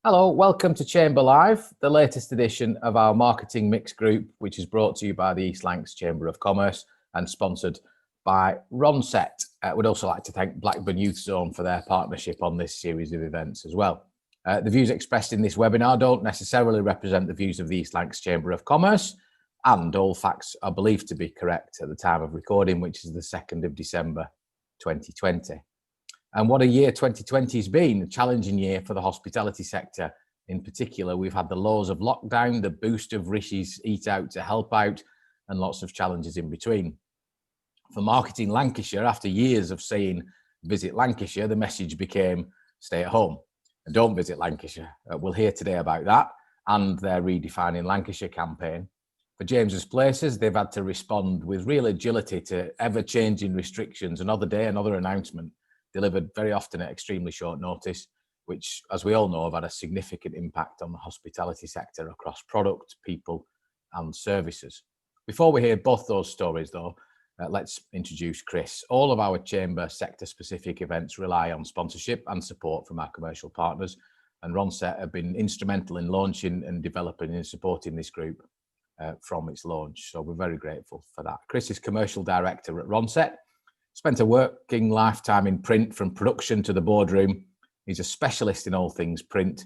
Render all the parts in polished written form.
Hello, welcome to ChamberLIVE, the latest edition of our marketing mix group, which is brought to you by the East Lancashire Chamber of Commerce and sponsored by Ronset. We'd also like to thank Blackburn Youth Zone for their partnership on this series of events as well. The views expressed in this webinar don't necessarily represent the views of the East Lancashire Chamber of Commerce, and all facts are believed to be correct at the time of recording, which is the 2nd of December 2020. And what a year 2020 has been, a challenging year for the hospitality sector. In particular, we've had the lows of lockdown, the boost of Rishi's Eat Out to Help Out, and lots of challenges in between. For Marketing Lancashire, after years of saying, visit Lancashire, the message became, stay at home and don't visit Lancashire. We'll hear today about that and their Redefining Lancashire campaign. For James's Places, they've had to respond with real agility to ever-changing restrictions. Another day, another announcement, delivered very often at extremely short notice, which, as we all know, have had a significant impact on the hospitality sector across product, people and services. Before we hear both those stories though, let's introduce Chris. All of our chamber sector-specific events rely on sponsorship and support from our commercial partners, and Ronset have been instrumental in launching and developing and supporting this group from its launch. So we're very grateful for that. Chris is Commercial Director at Ronset. Spent a working lifetime in print from production to the boardroom. He's a specialist in all things print,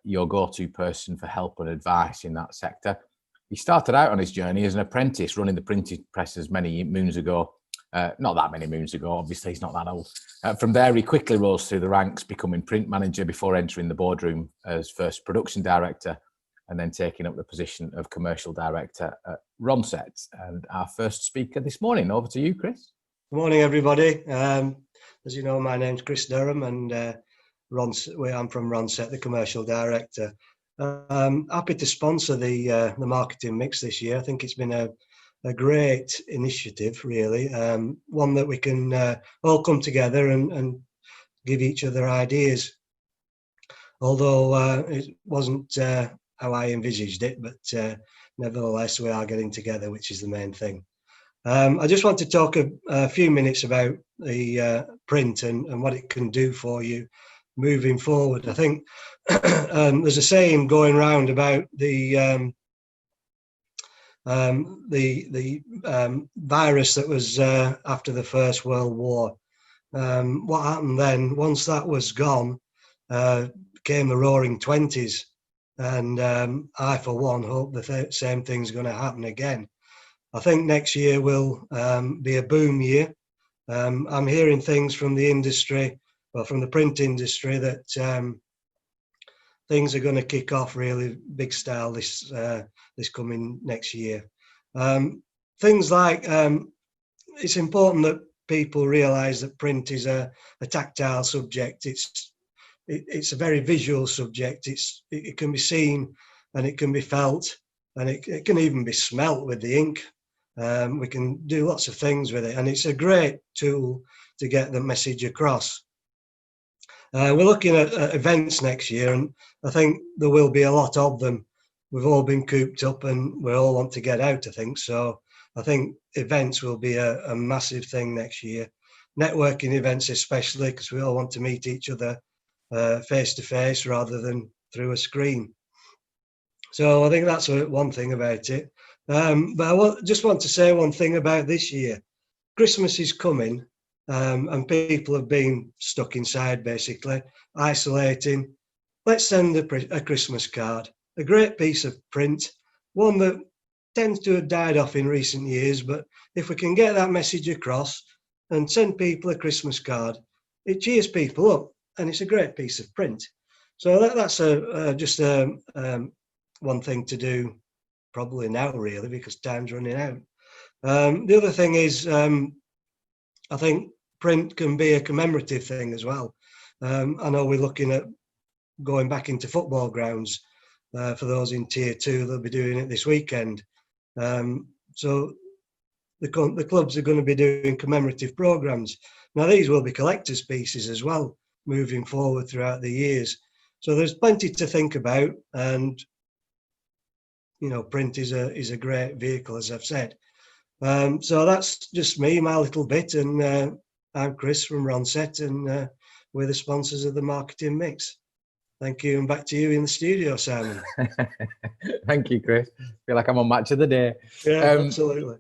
your go-to person for help and advice in that sector. He started out on his journey as an apprentice running the printing presses many moons ago. Not that many moons ago, obviously he's not that old. From there, he quickly rose through the ranks, becoming print manager before entering the boardroom as first production director and then taking up the position of commercial director at Ronset. And our first speaker this morning, over to you, Chris. Good morning, everybody. As you know, my name's Chris Durham, and I'm from Ronset, the commercial director. Happy to sponsor the marketing mix this year. I think it's been a great initiative, really, one that we can all come together and give each other ideas. Although it wasn't how I envisaged it, but nevertheless, we are getting together, which is the main thing. I just want to talk a few minutes about the print and what it can do for you moving forward. I think there's a saying going around about the virus that was after the First World War. What happened then, once that was gone, came the Roaring Twenties, and I, for one, hope the same thing's going to happen again. I think next year will be a boom year. I'm hearing things from the industry, well, from the print industry, that things are going to kick off really big style this coming next year. Things like it's important that people realise that print is a tactile subject. It's a very visual subject. It can be seen and it can be felt, and it can even be smelt with the ink. We can do lots of things with it, and it's a great tool to get the message across. We're looking at events next year, and I think there will be a lot of them. We've all been cooped up and we all want to get out, I think. So I think events will be a massive thing next year. Networking events especially, because we all want to meet each other face to face rather than through a screen. So I think that's one thing about it. But I just want to say one thing about this year. Christmas is coming, and people have been stuck inside, basically, isolating. Let's send a Christmas card, a great piece of print, one that tends to have died off in recent years, but if we can get that message across and send people a Christmas card, it cheers people up, and it's a great piece of print. So that's just one thing to do probably now, really, because time's running out. The other thing is, I think print can be a commemorative thing as well. I know we're looking at going back into football grounds for those in Tier 2. They'll be doing it this weekend. So the clubs are going to be doing commemorative programmes. Now, these will be collector's pieces as well, moving forward throughout the years. So there's plenty to think about, and you know, print is a great vehicle, as I've said. So that's just me, my little bit, and I'm Chris from Ronset, and we're the sponsors of the marketing mix. Thank you, and back to you in the studio, Simon. Thank you, Chris. Feel like I'm on Match of the Day. Yeah, absolutely.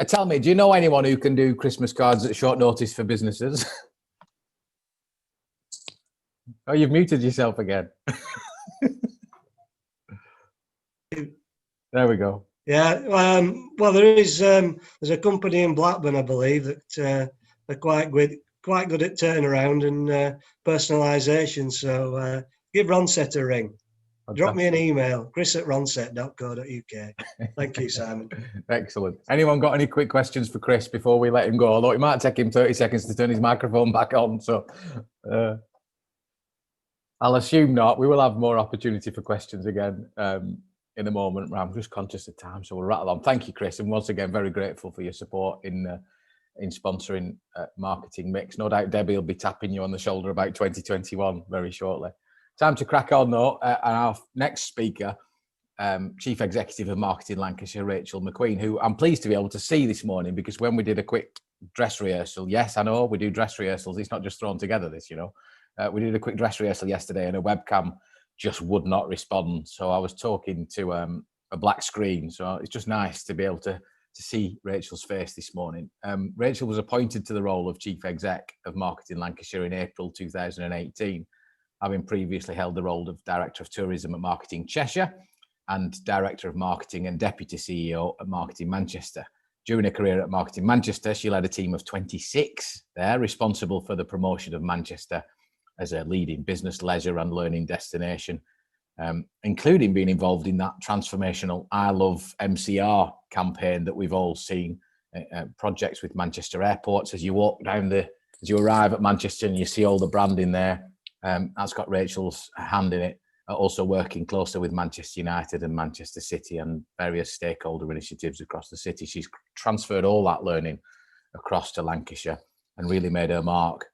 Tell me, do you know anyone who can do Christmas cards at short notice for businesses? Oh, you've muted yourself again. There we go. Yeah, well, there's a company in Blackburn, I believe, that are quite good at turnaround and personalisation. So give Ronset a ring. Drop me an email, chris@ronset.co.uk. Thank you, Simon. Excellent. Anyone got any quick questions for Chris before we let him go? Although it might take him 30 seconds to turn his microphone back on. So I'll assume not. We will have more opportunity for questions again in a moment. I'm just conscious of time, so we'll rattle on. Thank you, Chris. And once again, very grateful for your support in sponsoring Marketing Mix. No doubt Debbie will be tapping you on the shoulder about 2021 very shortly. Time to crack on though. Our next speaker, Chief Executive of Marketing Lancashire, Rachel McQueen, who I'm pleased to be able to see this morning, because when we did a quick dress rehearsal, yes, I know we do dress rehearsals. It's not just thrown together, this, you know. We did a quick dress rehearsal yesterday and a webcam just would not respond. So I was talking to a black screen. So it's just nice to be able to see Rachel's face this morning. Rachel was appointed to the role of Chief Exec of Marketing Lancashire in April 2018, having previously held the role of Director of Tourism at Marketing Cheshire and Director of Marketing and Deputy CEO at Marketing Manchester. During her career at Marketing Manchester, she led a team of 26 there, responsible for the promotion of Manchester as a leading business, leisure and learning destination, including being involved in that transformational I Love MCR campaign that we've all seen, projects with Manchester airports. As you walk down as you arrive at Manchester and you see all the branding there, that's got Rachel's hand in it. Also working closer with Manchester United and Manchester City and various stakeholder initiatives across the city. She's transferred all that learning across to Lancashire and really made her mark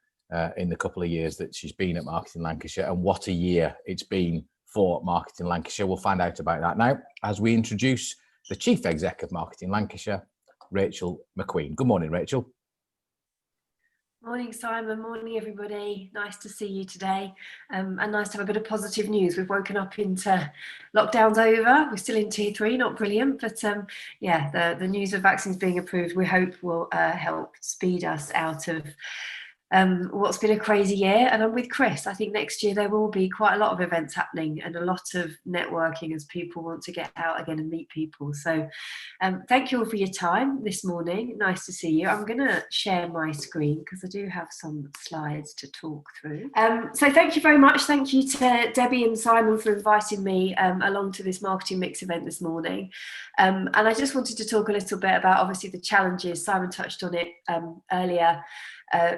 in the couple of years that she's been at Marketing Lancashire. And what a year it's been for Marketing Lancashire. We'll find out about that now as we introduce the Chief Exec of Marketing Lancashire, Rachel McQueen. Good morning, Rachel. Morning, Simon. Morning, everybody. Nice to see you today, and nice to have a bit of positive news. We've woken up into lockdown's over. We're still in tier 3, not brilliant, but yeah, the news of vaccines being approved, we hope will help speed us out of what's been a crazy year. And I'm with Chris. I think next year there will be quite a lot of events happening and a lot of networking as people want to get out again and meet people. So thank you all for your time this morning. Nice to see you. I'm going to share my screen because I do have some slides to talk through. So thank you very much. Thank you to Debbie and Simon for inviting me along to this Marketing Mix event this morning. And I just wanted to talk a little bit about obviously the challenges. Simon touched on it earlier.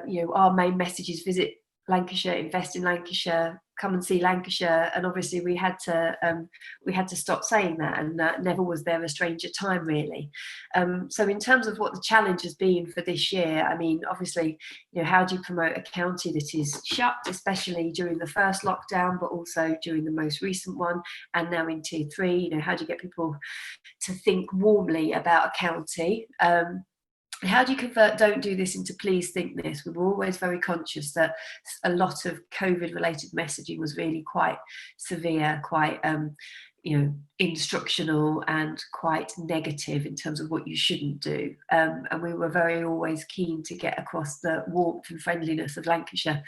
You know, our main message is visit Lancashire, invest in Lancashire, come and see Lancashire, and obviously we had to stop saying that, and never was there a stranger time really. So in terms of what the challenge has been for this year, I mean, obviously, you know, how do you promote a county that is shut, especially during the first lockdown, but also during the most recent one, and now in tier 3? You know, how do you get people to think warmly about a county? How do you convert don't do this into please think this? We were always very conscious that a lot of COVID related messaging was really quite severe, quite you know, instructional and quite negative in terms of what you shouldn't do. And we were very always keen to get across the warmth and friendliness of Lancashire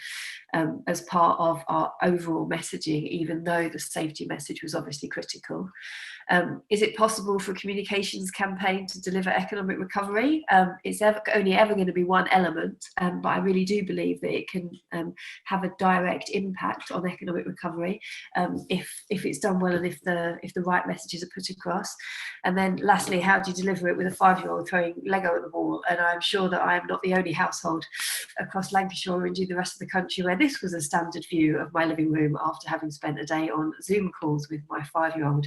as part of our overall messaging, even though the safety message was obviously critical. Is it possible for a communications campaign to deliver economic recovery? It's only ever going to be one element, but I really do believe that it can have a direct impact on economic recovery if it's done well and if the right messages are put across. And then lastly, how do you deliver it with a 5-year-old throwing Lego at the wall? And I'm sure that I am not the only household across Lancashire or indeed the rest of the country where this was a standard view of my living room after having spent a day on Zoom calls with my 5-year-old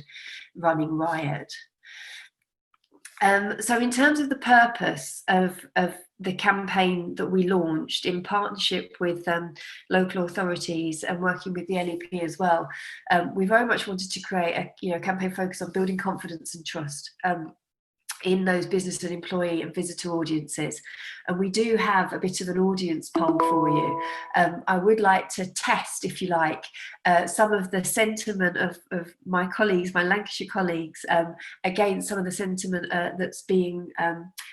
running riot. So in terms of the purpose of the campaign that we launched in partnership with local authorities and working with the LEP as well, we very much wanted to create a campaign focused on building confidence and trust. in those business and employee and visitor audiences. And we do have a bit of an audience poll for you. I would like to test, if you like, some of the sentiment of my colleagues, my Lancashire colleagues, against some of the sentiment that's being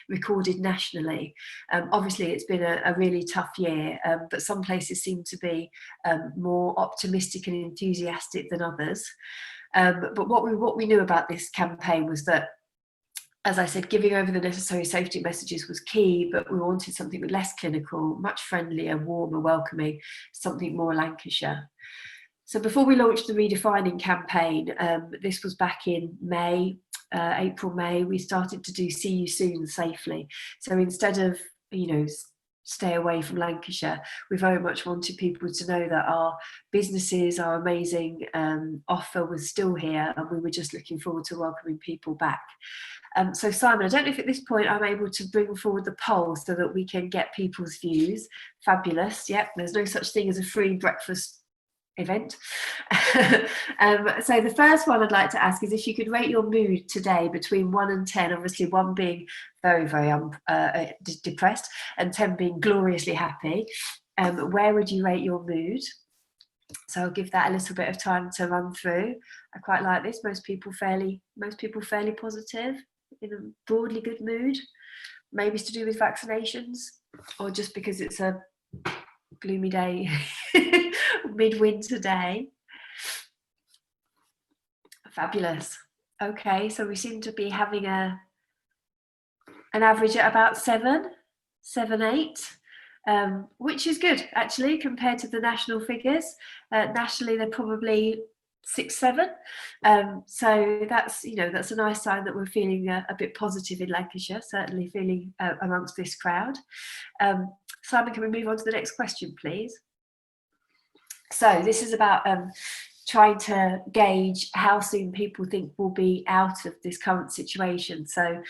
recorded nationally. Obviously, it's been a really tough year, but some places seem to be more optimistic and enthusiastic than others. But what we knew about this campaign was that, as I said, giving over the necessary safety messages was key, but we wanted something less clinical, much friendlier, warmer, welcoming, something more Lancashire. So before we launched the Redefining campaign, this was back in May, April, May, we started to do See You Soon safely. So instead of, stay away from Lancashire, we very much wanted people to know that our businesses, our amazing offer was still here, and we were just looking forward to welcoming people back. So Simon, I don't know if at this point I'm able to bring forward the poll so that we can get people's views. Fabulous. Yep, there's no such thing as a free breakfast event. So the first one I'd like to ask is if you could rate your mood today between 1 and 10, obviously 1 being very, very depressed and 10 being gloriously happy. Where would you rate your mood? So I'll give that a little bit of time to run through. I quite like this. Most people fairly positive, in a broadly good mood. Maybe it's to do with vaccinations, or just because it's a gloomy day, midwinter day. Fabulous. Okay, so we seem to be having an average at about 7, 8. Which is good actually compared to the national figures. Nationally, they're probably 6, 7. So that's a nice sign that we're feeling a bit positive in Lancashire. Certainly feeling amongst this crowd. Simon, can we move on to the next question, please? So this is about trying to gauge how soon people think we'll be out of this current situation. So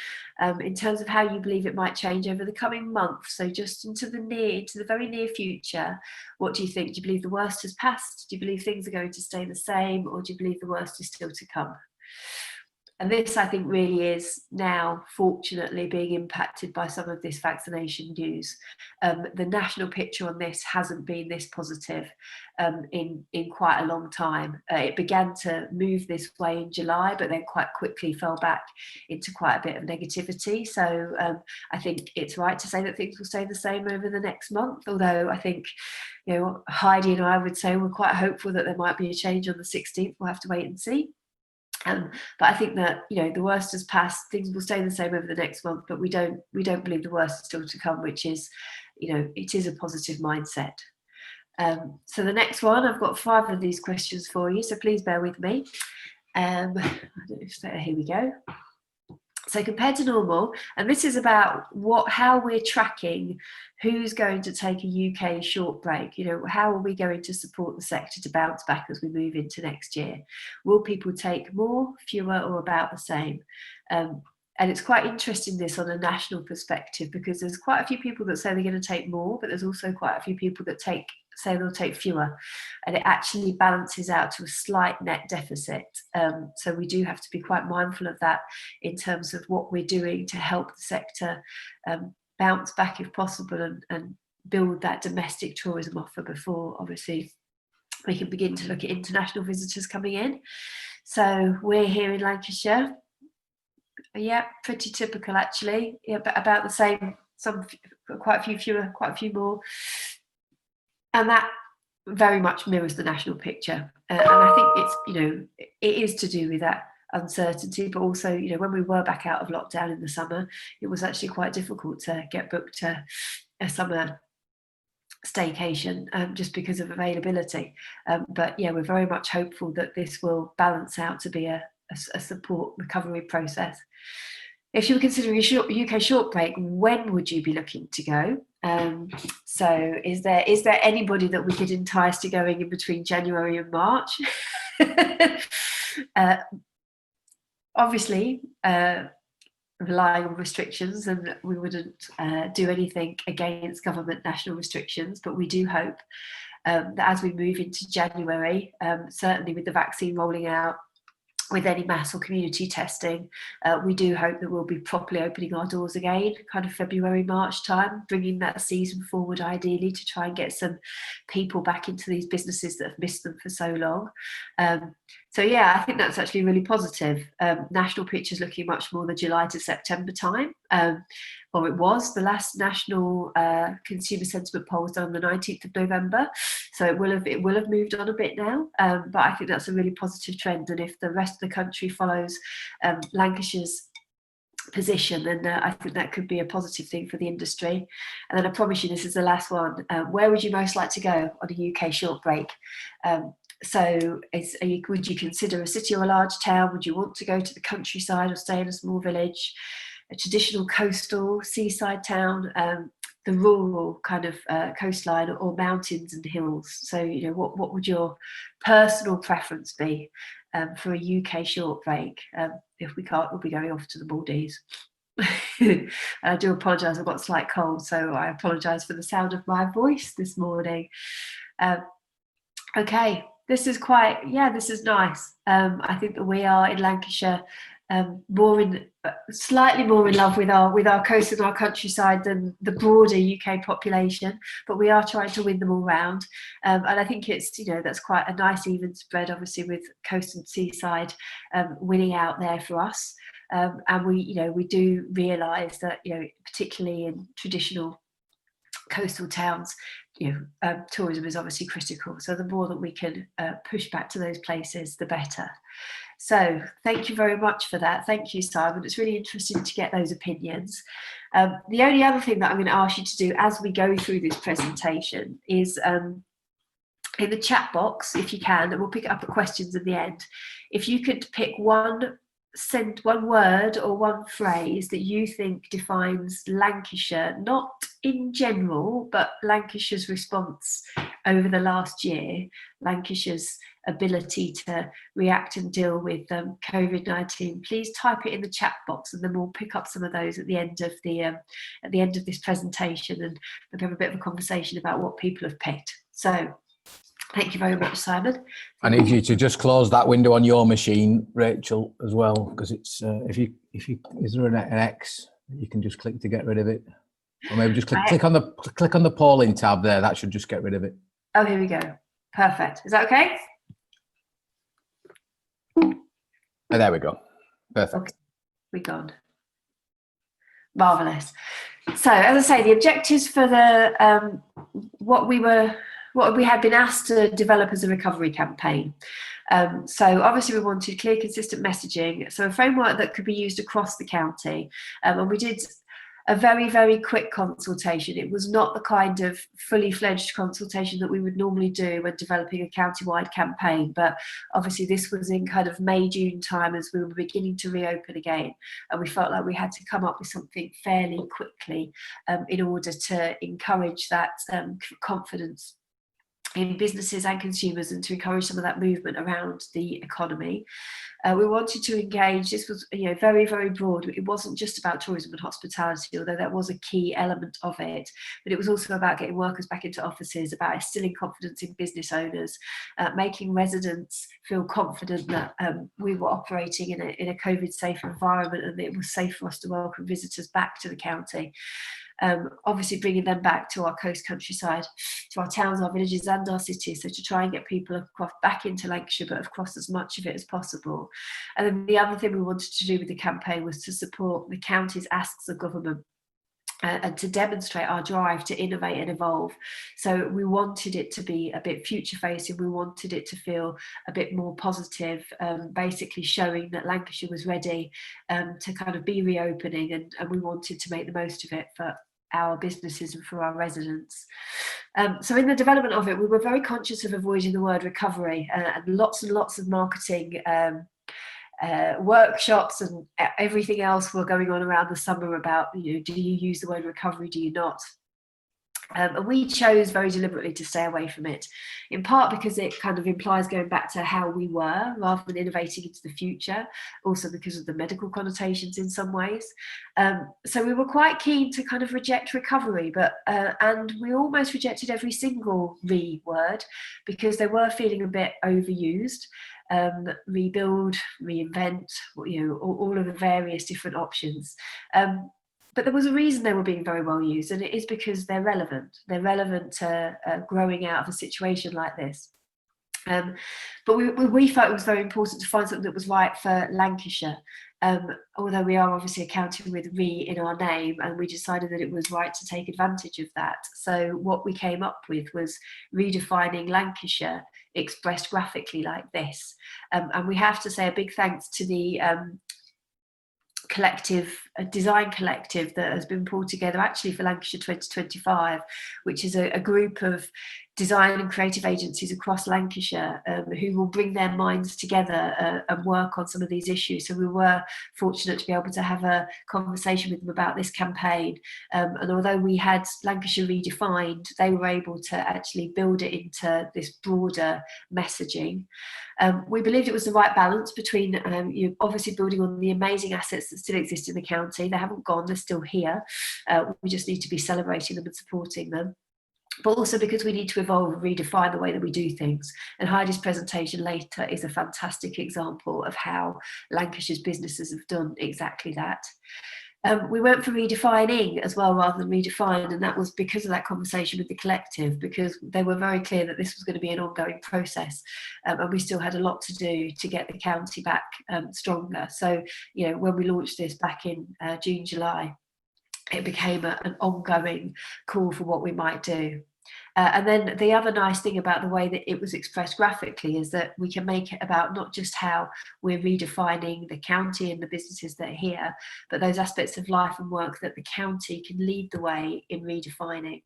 in terms of how you believe it might change over the coming months, so just into the very near future, what do you think? Do you believe the worst has passed? Do you believe things are going to stay the same, or do you believe the worst is still to come? And this, I think, really is now, fortunately, being impacted by some of this vaccination news. The national picture on this hasn't been this positive in quite a long time. It began to move this way in July, but then quite quickly fell back into quite a bit of negativity. So I think it's right to say that things will stay the same over the next month, although I think, Heidi and I would say we're quite hopeful that there might be a change on the 16th. We'll have to wait and see. But I think that the worst has passed. Things will stay the same over the next month, but we don't believe the worst is still to come, which is, it is a positive mindset. So the next one, I've got 5 of these questions for you, so please bear with me. I don't know if here we go. So compared to normal, and this is about how we're tracking who's going to take a UK short break. How are we going to support the sector to bounce back as we move into next year? Will people take more, fewer, or about the same? And it's quite interesting this on a national perspective, because there's quite a few people that say they're going to take more, but there's also quite a few people that say they'll take fewer, and it actually balances out to a slight net deficit. So we do have to be quite mindful of that in terms of what we're doing to help the sector bounce back if possible, and build that domestic tourism offer before obviously we can begin to look at international visitors coming in. So we're here in Lancashire. Yeah, pretty typical actually. Yeah, but about the same. Some quite a few fewer, quite a few more. And that very much mirrors the national picture. And I think it's, it is to do with that uncertainty, but also, when we were back out of lockdown in the summer, it was actually quite difficult to get booked a summer staycation just because of availability. But yeah, we're very much hopeful that this will balance out to be a support recovery process. If you were considering a UK short break, when would you be looking to go? So is there anybody that we could entice to going in between January and March? Obviously, relying on restrictions, and we wouldn't do anything against government national restrictions, but we do hope that as we move into January, certainly with the vaccine rolling out, with any mass or community testing. We do hope that we'll be properly opening our doors again, kind of February, March time, bringing that season forward ideally to try and get some people back into these businesses that have missed them for so long. So yeah, I think that's actually really positive. National pictures looking much more the July to September time, or it was. The last national consumer sentiment poll was done on the 19th of November, so it will have moved on a bit now. But I think that's a really positive trend, and if the rest of the country follows Lancashire's position, then I think that could be a positive thing for the industry. And then I promise you, this is the last one. Where would you most like to go on a UK short break? So would you consider a city or a large town? Would you want to go to the countryside or stay in a small village, a traditional coastal seaside town, the rural kind of coastline, or mountains and hills? So, you know, what would your personal preference be for a UK short break? If we can't, we'll be going off to the Maldives. I do apologise, I've got a slight cold, so I apologise for the sound of my voice this morning. Okay, this is nice. I think that we are in Lancashire slightly more in love with our coast and our countryside than the broader UK population, but we are trying to win them all round. And I think it's, you know, that's quite a nice even spread, obviously, with coast and seaside winning out there for us. And we do realise that, you know, particularly in traditional coastal towns, you know, tourism is obviously critical. So the more that we can push back to those places, the better. So thank you very much for that. Thank you, Simon. It's really interesting to get those opinions. The only other thing that I'm going to ask you to do as we go through this presentation is in the chat box, if you can, and we'll pick it up at questions at the end. If you could pick one word or one phrase that you think defines Lancashire, not in general, but Lancashire's response over the last year, Lancashire's ability to react and deal with COVID-19, please type it in the chat box, and then we'll pick up some of those at the end of this presentation, and we'll have a bit of a conversation about what people have picked. So thank you very much, Simon. I need you to just close that window on your machine, Rachel, as well, because it's if you is there an X you can just click to get rid of it, or maybe just click on the polling tab there. That should just get rid of it. Oh, here we go. Perfect. Is that okay? Oh, there we go. Perfect. Okay. We're gone. Marvelous. So, as I say, the objectives for the what we had been asked to develop as a recovery campaign. So obviously we wanted clear, consistent messaging, so a framework that could be used across the county. And we did a very, very quick consultation. It was not the kind of fully fledged consultation that we would normally do when developing a county-wide campaign. But obviously this was in kind of May, June time as we were beginning to reopen again. And we felt like we had to come up with something fairly quickly in order to encourage that confidence in businesses and consumers, and to encourage some of that movement around the economy. We wanted to engage. This was, you know, very, very broad. It wasn't just about tourism and hospitality, although that was a key element of it, but it was also about getting workers back into offices, about instilling confidence in business owners, making residents feel confident that we were operating in a COVID-safe environment, and it was safe for us to welcome visitors back to the county. Obviously bringing them back to our coast countryside, to our towns, our villages and our cities, so to try and get people back into Lancashire, but across as much of it as possible. And then the other thing we wanted to do with the campaign was to support the county's asks of government and to demonstrate our drive to innovate and evolve. So we wanted it to be a bit future facing, we wanted it to feel a bit more positive, basically showing that Lancashire was ready to kind of be reopening, and we wanted to make the most of it for our businesses and for our residents. So in the development of it, we were very conscious of avoiding the word recovery, and lots of marketing workshops and everything else were going on around the summer about, you know, do you use the word recovery, do you not? And we chose very deliberately to stay away from it, in part because it kind of implies going back to how we were rather than innovating into the future, also because of the medical connotations in some ways. So we were quite keen to kind of reject recovery, but and we almost rejected every single re word because they were feeling a bit overused. rebuild, reinvent, you know, all of the various different options. But there was a reason they were being very well used, and it is because they're relevant. They're relevant to growing out of a situation like this. But we felt it was very important to find something that was right for Lancashire. Although we are obviously a county with re in our name, and we decided that it was right to take advantage of that. So what we came up with was redefining Lancashire expressed graphically like this. And we have to say a big thanks to the design collective that has been pulled together actually for Lancashire 2025, which is a group of design and creative agencies across Lancashire who will bring their minds together and work on some of these issues. So we were fortunate to be able to have a conversation with them about this campaign. And although we had Lancashire Redefined, they were able to actually build it into this broader messaging. We believed it was the right balance between you obviously building on the amazing assets that still exist in the county. They haven't gone, they're still here. We just need to be celebrating them and supporting them. But also because we need to evolve and redefine the way that we do things. And Heidi's presentation later is a fantastic example of how Lancashire's businesses have done exactly that. We went for redefining as well rather than redefine, and that was because of that conversation with the collective, because they were very clear that this was going to be an ongoing process, and we still had a lot to do to get the county back stronger. So, you know, when we launched this back in June, July, it became an ongoing call for what we might do. And then the other nice thing about the way that it was expressed graphically is that we can make it about not just how we're redefining the county and the businesses that are here, but those aspects of life and work that the county can lead the way in redefining.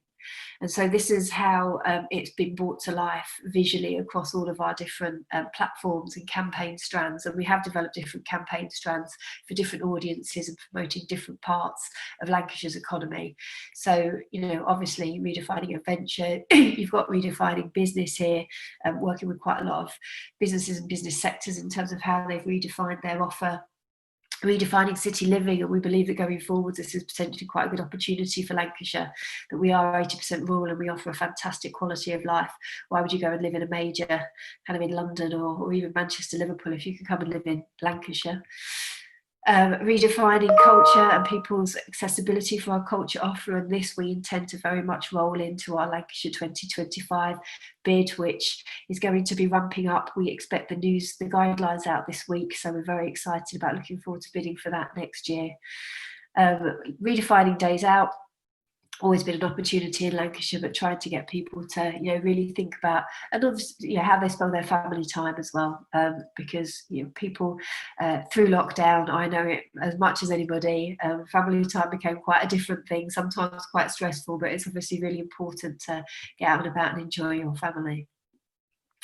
And so this is how it's been brought to life visually across all of our different platforms and campaign strands. And we have developed different campaign strands for different audiences and promoting different parts of Lancashire's economy. So, you know, obviously redefining adventure, you've got redefining business here, working with quite a lot of businesses and business sectors in terms of how they've redefined their offer. Redefining city living, and we believe that going forwards this is potentially quite a good opportunity for Lancashire, that we are 80% rural and we offer a fantastic quality of life. Why would you go and live in a major kind of in London or even Manchester, Liverpool, if you could come and live in Lancashire? Redefining culture and people's accessibility for our culture offer, and this we intend to very much roll into our Lancashire 2025 bid, which is going to be ramping up. We expect the guidelines out this week, so we're very excited about looking forward to bidding for that next year. Redefining days out, always been an opportunity in Lancashire, but trying to get people to, you know, really think about, and obviously, you know, how they spend their family time as well, because, you know, people through lockdown, I know it as much as anybody, family time became quite a different thing, sometimes quite stressful, but it's obviously really important to get out and about and enjoy your family.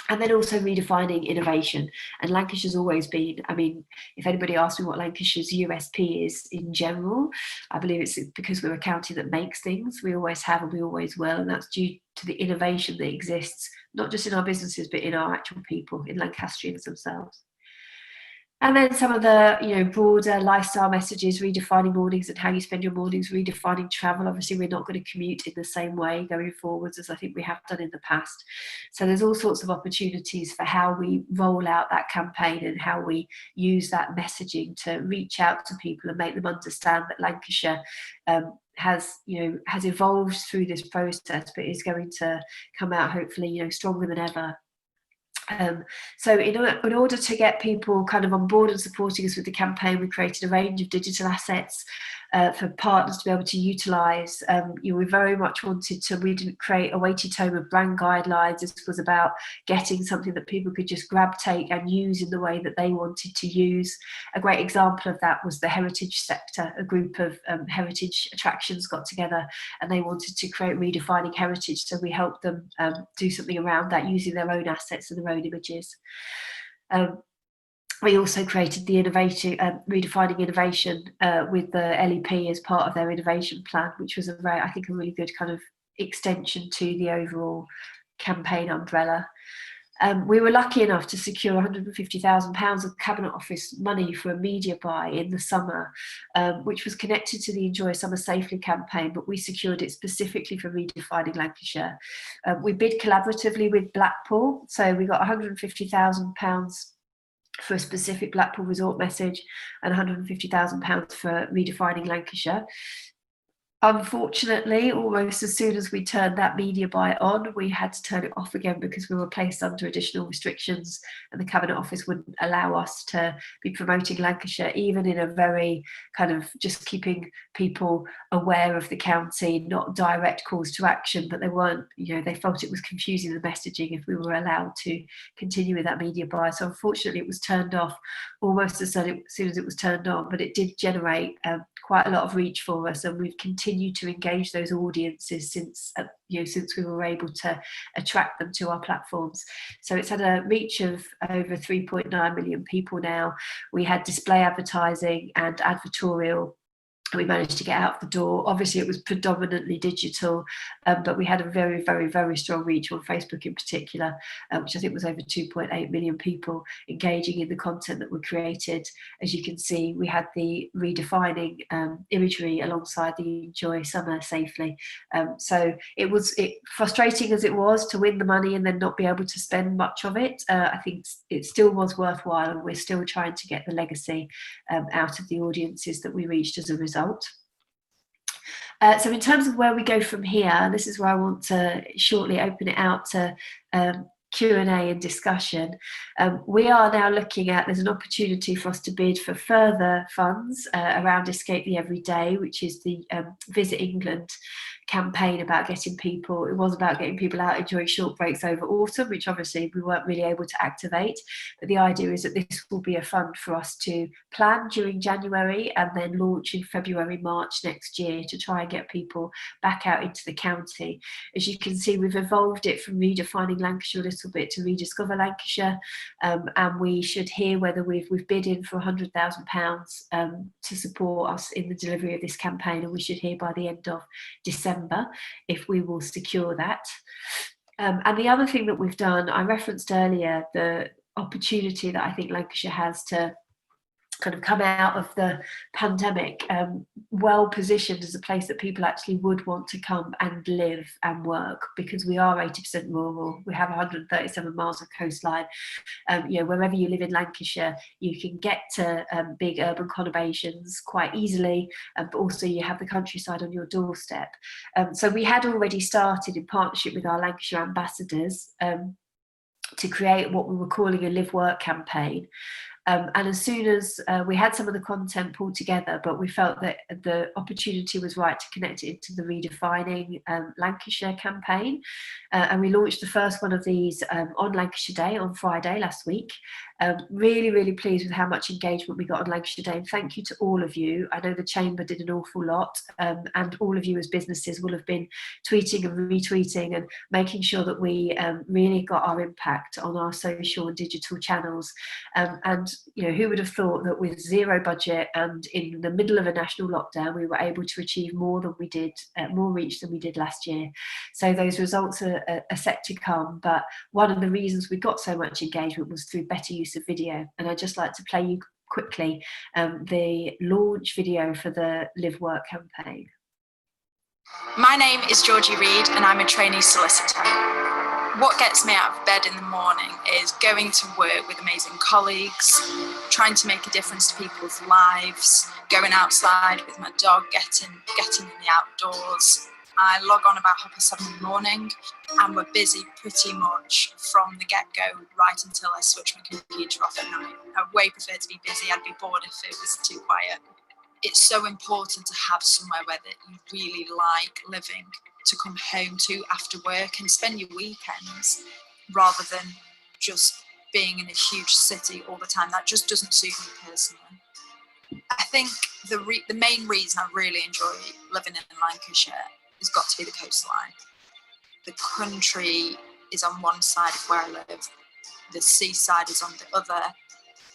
And then also redefining innovation. And Lancashire's always been, I mean, if anybody asks me what Lancashire's USP is in general, I believe it's because we're a county that makes things. We always have and we always will. And that's due to the innovation that exists, not just in our businesses, but in our actual people, in Lancastrians themselves. And then some of the, you know, broader lifestyle messages, redefining mornings and how you spend your mornings, redefining travel. Obviously, we're not going to commute in the same way going forwards as I think we have done in the past. So there's all sorts of opportunities for how we roll out that campaign and how we use that messaging to reach out to people and make them understand that Lancashire has evolved through this process, but is going to come out hopefully, you know, stronger than ever. So in order to get people kind of on board and supporting us with the campaign, we created a range of digital assets for partners to be able to utilise. We very much wanted to, we didn't create a weighty tome of brand guidelines. This was about getting something that people could just grab, take and use in the way that they wanted to use. A great example of that was the heritage sector. A group of heritage attractions got together and they wanted to create redefining heritage. So we helped them do something around that using their own assets and their own images. We also created the redefining innovation with the LEP as part of their innovation plan, which was I think a really good kind of extension to the overall campaign umbrella. We were lucky enough to secure £150,000 of Cabinet Office money for a media buy in the summer, which was connected to the Enjoy Summer Safely campaign, but we secured it specifically for redefining Lancashire. We bid collaboratively with Blackpool, so we got £150,000 for a specific Blackpool Resort message, and £150,000 for Redefining Lancashire. Unfortunately, almost as soon as we turned that media buy on, we had to turn it off again because we were placed under additional restrictions, and the Cabinet Office wouldn't allow us to be promoting Lancashire, even in a very kind of just keeping people aware of the county, not direct calls to action, but they weren't, you know, they felt it was confusing the messaging if we were allowed to continue with that media buy. So unfortunately, it was turned off almost as soon as it was turned on, but it did generate quite a lot of reach for us, and we've continued to engage those audiences since since we were able to attract them to our platforms. So it's had a reach of over 3.9 million people now. We had display advertising and advertorial. We managed to get out the door. Obviously, it was predominantly digital, but we had a very, very, very strong reach on Facebook in particular, which I think was over 2.8 million people engaging in the content that we created. As you can see, we had the redefining imagery alongside the Enjoy Summer Safely. So frustrating as it was to win the money and then not be able to spend much of it. I think it still was worthwhile, and we're still trying to get the legacy out of the audiences that we reached as a result. So in terms of where we go from here, this is where I want to shortly open it out to Q&A and discussion. We are now looking at, there's an opportunity for us to bid for further funds around Escape the Everyday, which is the Visit England campaign about getting people, it was about getting people out enjoying short breaks over autumn, which obviously we weren't really able to activate. But the idea is that this will be a fund for us to plan during January and then launch in February, March next year to try and get people back out into the county. As you can see, we've evolved it from Redefining Lancashire a little bit to Rediscover Lancashire, and we should hear whether we've bid in for £100,000 to support us in the delivery of this campaign, and we should hear by the end of December if we will secure that. And the other thing that we've done, I referenced earlier the opportunity that I think Lancashire has to kind of come out of the pandemic well positioned as a place that people actually would want to come and live and work, because we are 80% rural. We have 137 miles of coastline. Wherever you live in Lancashire, you can get to big urban conurbations quite easily, but also you have the countryside on your doorstep. So we had already started in partnership with our Lancashire ambassadors to create what we were calling a Live Work campaign. And as soon as we had some of the content pulled together, but we felt that the opportunity was right to connect it to the Redefining Lancashire campaign. And we launched the first one of these on Lancashire Day on Friday last week. Really, really pleased with how much engagement we got on Lancashire Day. And thank you to all of you. I know the Chamber did an awful lot, and all of you as businesses will have been tweeting and retweeting and making sure that we really got our impact on our social and digital channels. And who would have thought that with zero budget and in the middle of a national lockdown, we were able to achieve more reach than we did last year. So those results are set to come. But one of the reasons we got so much engagement was through better use of video. And I'd just like to play you quickly the launch video for the Live Work campaign. My name is Georgie Reid and I'm a trainee solicitor. What gets me out of bed in the morning is going to work with amazing colleagues, trying to make a difference to people's lives, going outside with my dog, getting in the outdoors. I log on about 7:30 in the morning and we're busy pretty much from the get-go right until I switch my computer off at night. I way prefer to be busy. I'd be bored if it was too quiet. It's so important to have somewhere where that you really like living, to come home to after work and spend your weekends rather than just being in a huge city all the time. That just doesn't suit me personally. I think the main reason I really enjoy living in Lancashire has got to be the coastline. The country is on one side of where I live, the seaside is on the other,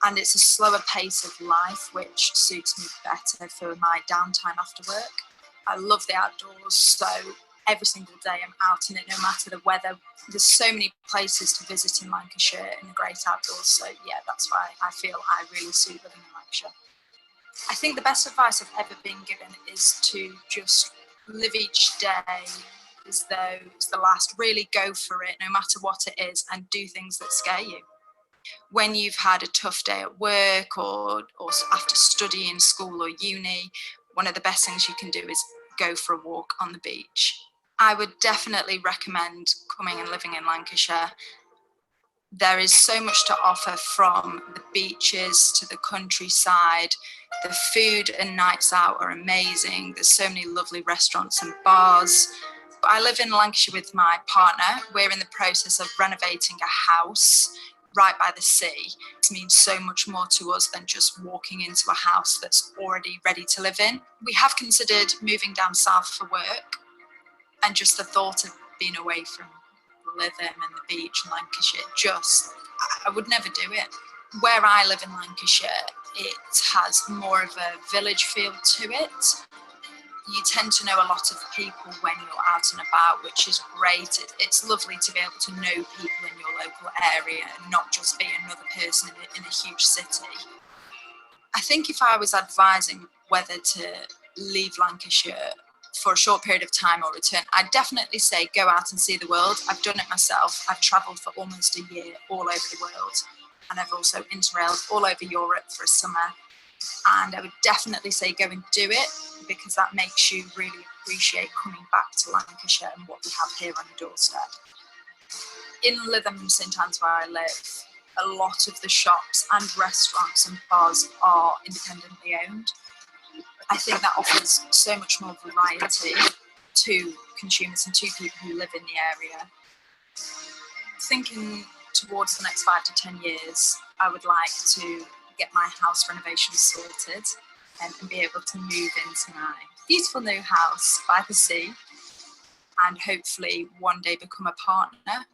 and it's a slower pace of life which suits me better for my downtime after work. I love the outdoors, so every single day I'm out in it, no matter the weather. There's so many places to visit in Lancashire in the great outdoors, so yeah, that's why I feel I really suit living in Lancashire. I think the best advice I've ever been given is to just live each day as though it's the last. Really go for it, no matter what it is, and do things that scare you. When you've had a tough day at work or after studying school or uni, one of the best things you can do is go for a walk on the beach. I would definitely recommend coming and living in Lancashire. There is so much to offer, from the beaches to the countryside. The food and nights out are amazing. There's so many lovely restaurants and bars. I live in Lancashire with my partner. We're in the process of renovating a house right by the sea. It means so much more to us than just walking into a house that's already ready to live in. We have considered moving down south for work, and just the thought of being away from Lytham and the beach in Lancashire, I would never do it. Where I live in Lancashire, it has more of a village feel to it. You tend to know a lot of people when you're out and about, which is great. It's lovely to be able to know people in your local area and not just be another person in a huge city. I think if I was advising whether to leave Lancashire for a short period of time or return, I'd definitely say go out and see the world. I've done it myself. I've travelled for almost a year all over the world, and I've also interrailed all over Europe for a summer. And I would definitely say go and do it, because that makes you really appreciate coming back to Lancashire and what we have here on the doorstep. In Lytham and St Anne's, where I live, a lot of the shops and restaurants and bars are independently owned. I think that offers so much more variety to consumers and to people who live in the area. Thinking towards the next 5 to 10 years, I would like to get my house renovation sorted and be able to move into my beautiful new house by the sea, and hopefully one day become a partner.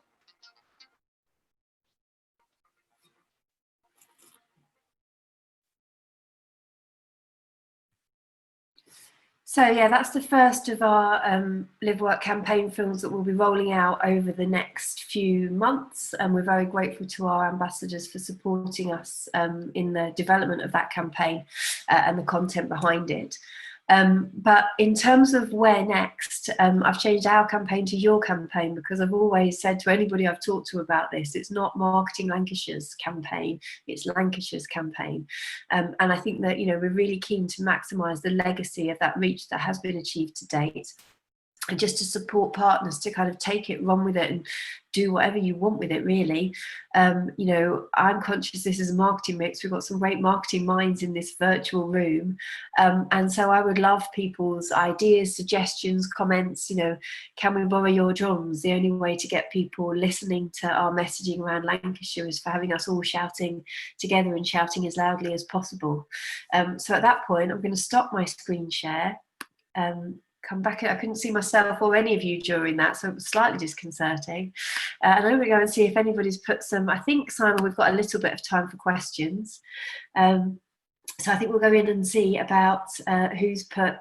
So yeah, that's the first of our Live Work campaign films that we'll be rolling out over the next few months, and we're very grateful to our ambassadors for supporting us in the development of that campaign and the content behind it. But in terms of where next, I've changed our campaign to your campaign, because I've always said to anybody I've talked to about this, it's not Marketing Lancashire's campaign, it's Lancashire's campaign. And I think that, you know, we're really keen to maximise the legacy of that reach that has been achieved to date, and just to support partners to kind of take it, run with it, and do whatever you want with it, really. You know, I'm conscious this is a marketing mix. We've got some great marketing minds in this virtual room. And so I would love people's ideas, suggestions, comments. You know, can we borrow your drums? The only way to get people listening to our messaging around Lancashire is for having us all shouting together and shouting as loudly as possible. So at that point, I'm going to stop my screen share. Come back. I couldn't see myself or any of you during that, so it was slightly disconcerting. And I'm going to go and see if anybody's put some. I think, Simon, we've got a little bit of time for questions. So I think we'll go in and see about who's put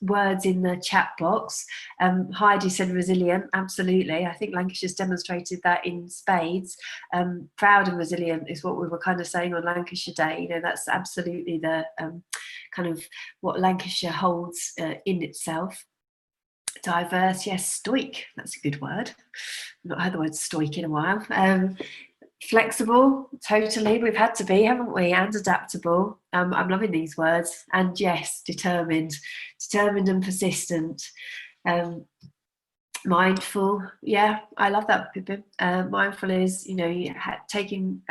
words in the chat box. Heidi said resilient, absolutely. I think Lancashire's demonstrated that in spades. Proud and resilient is what we were kind of saying on Lancashire Day. You know, that's absolutely the kind of what Lancashire holds in itself. Diverse, yes. Stoic, that's a good word. I've not heard the word stoic in a while. Flexible, totally. We've had to be, haven't we? And adaptable. I'm loving these words. And yes, determined and persistent. Mindful, yeah, I love that, Pippin. Mindful is, you know, taking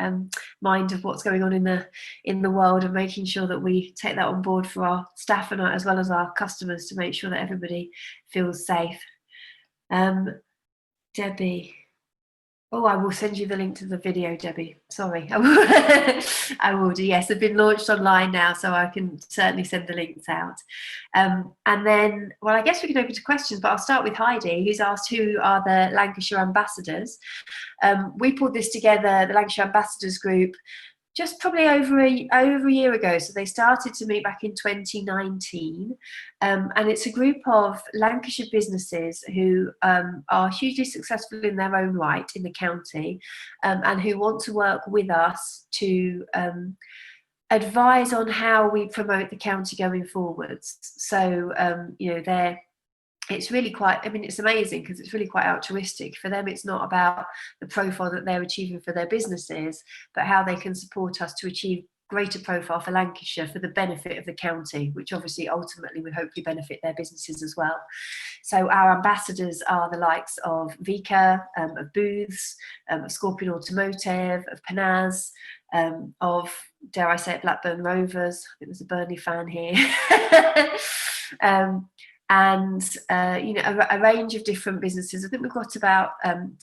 mind of what's going on in the world, and making sure that we take that on board for our staff and as well as our customers, to make sure that everybody feels safe. Debbie. Oh, I will send you the link to the video, Debbie. Sorry. I will do, yes. They've been launched online now, so I can certainly send the links out. And then, well, I guess we can open to questions, but I'll start with Heidi, who's asked who are the Lancashire ambassadors. We pulled this together, the Lancashire Ambassadors Group, just probably over a year ago. So they started to meet back in 2019. And it's a group of Lancashire businesses who are hugely successful in their own right in the county, and who want to work with us to advise on how we promote the county going forwards. So, you know, they're it's really quite, I mean, it's amazing because it's really quite altruistic. For them, it's not about the profile that they're achieving for their businesses, but how they can support us to achieve greater profile for Lancashire for the benefit of the county, which obviously ultimately would hopefully benefit their businesses as well. So our ambassadors are the likes of Vika, of Booths, of Scorpion Automotive, of Panaz, of, dare I say it, Blackburn Rovers. I think there's a Burnley fan here. And you know, a range of different businesses. I think we've got about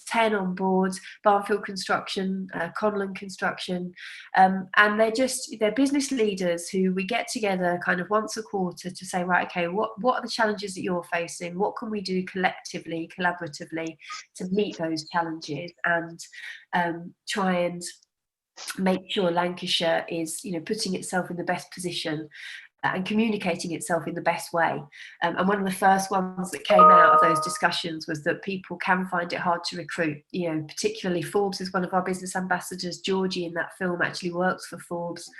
10 on board. Barnfield Construction, Conlon Construction, and they're business leaders who we get together kind of once a quarter to say, right, okay, what are the challenges that you're facing? What can we do collectively, collaboratively to meet those challenges and try and make sure Lancashire is, you know, putting itself in the best position and communicating itself in the best way. And one of the first ones that came out of those discussions was that people can find it hard to recruit. You know, particularly Forbes is one of our business ambassadors. Georgie in that film actually works for Forbes.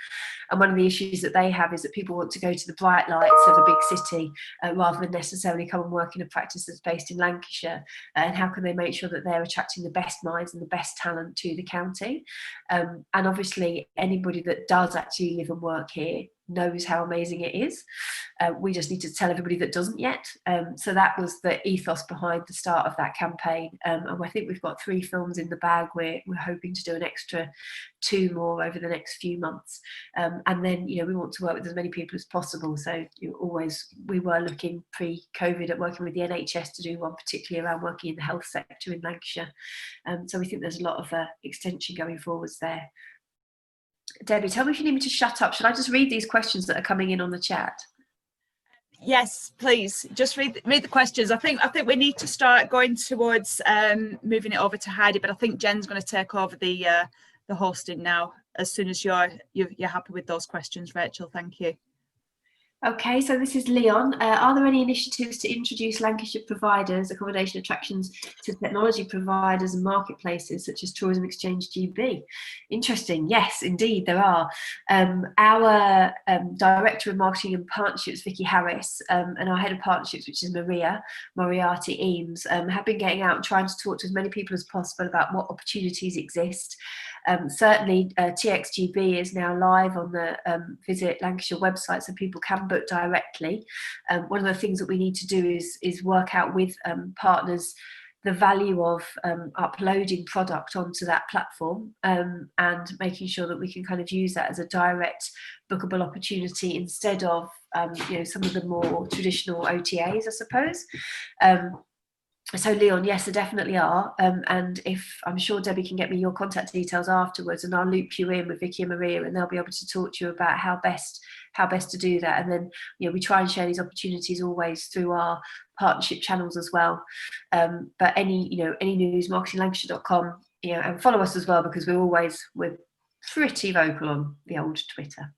And one of the issues that they have is that people want to go to the bright lights of a big city rather than necessarily come and work in a practice that's based in Lancashire. And how can they make sure that they're attracting the best minds and the best talent to the county? And obviously anybody that does actually live and work here knows how amazing it is. We just need to tell everybody that doesn't yet. So that was the ethos behind the start of that campaign. And I think we've got 3 films in the bag. We're hoping to do an extra 2 more over the next few months. And then, you know, we want to work with as many people as possible. So we were looking pre-COVID at working with the NHS to do one, particularly around working in the health sector in Lancashire. So we think there's a lot of extension going forwards there. Debbie, tell me if you need me to shut up. Should I just read these questions that are coming in on the chat? Yes, please. Just read the questions. I think we need to start going towards moving it over to Heidi, but I think Jen's going to take over the hosting now as soon as you're happy with those questions, Rachel. Thank you. Okay, so this is Leon. Are there any initiatives to introduce Lancashire providers, accommodation attractions to technology providers and marketplaces such as Tourism Exchange GB? Interesting. Yes, indeed, there are. Our Director of Marketing and Partnerships, Vicky Harris, and our Head of Partnerships, which is Moriarty Eames, have been getting out and trying to talk to as many people as possible about what opportunities exist. Certainly, TXGB is now live on the Visit Lancashire website, so people can book directly. One of the things that we need to do is work out with partners the value of uploading product onto that platform and making sure that we can kind of use that as a direct bookable opportunity instead of you know, some of the more traditional OTAs, I suppose. So Leon, yes, there definitely are, and if I'm sure Debbie can get me your contact details afterwards, and I'll loop you in with Vicky and Maria, and they'll be able to talk to you about how best to do that. And then, you know, we try and share these opportunities always through our partnership channels as well. But any news, marketinglancashire.com, you know, and follow us as well, because we're pretty vocal on the old Twitter.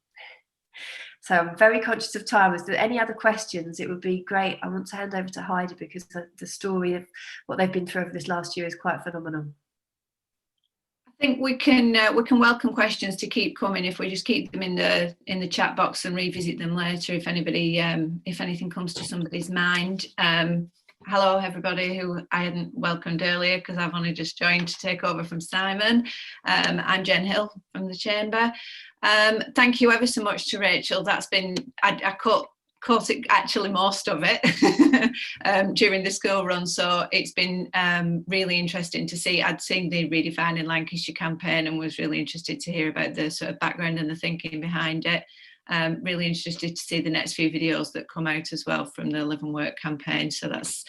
So I'm very conscious of time. Is there any other questions? It would be great. I want to hand over to Heidi because the story of what they've been through over this last year is quite phenomenal. I think we can welcome questions to keep coming if we just keep them in the chat box and revisit them later if anything comes to somebody's mind. Hello everybody who I hadn't welcomed earlier because I've only just joined to take over from Simon. I'm Jen Hill from the Chamber. Thank you ever so much to Rachel. That's been, I caught it, actually most of it during the school run, so it's been really interesting to see. I'd seen the Redefining Lancashire campaign and was really interested to hear about the sort of background and the thinking behind it. Really interested to see the next few videos that come out as well from the Live and Work campaign, so that's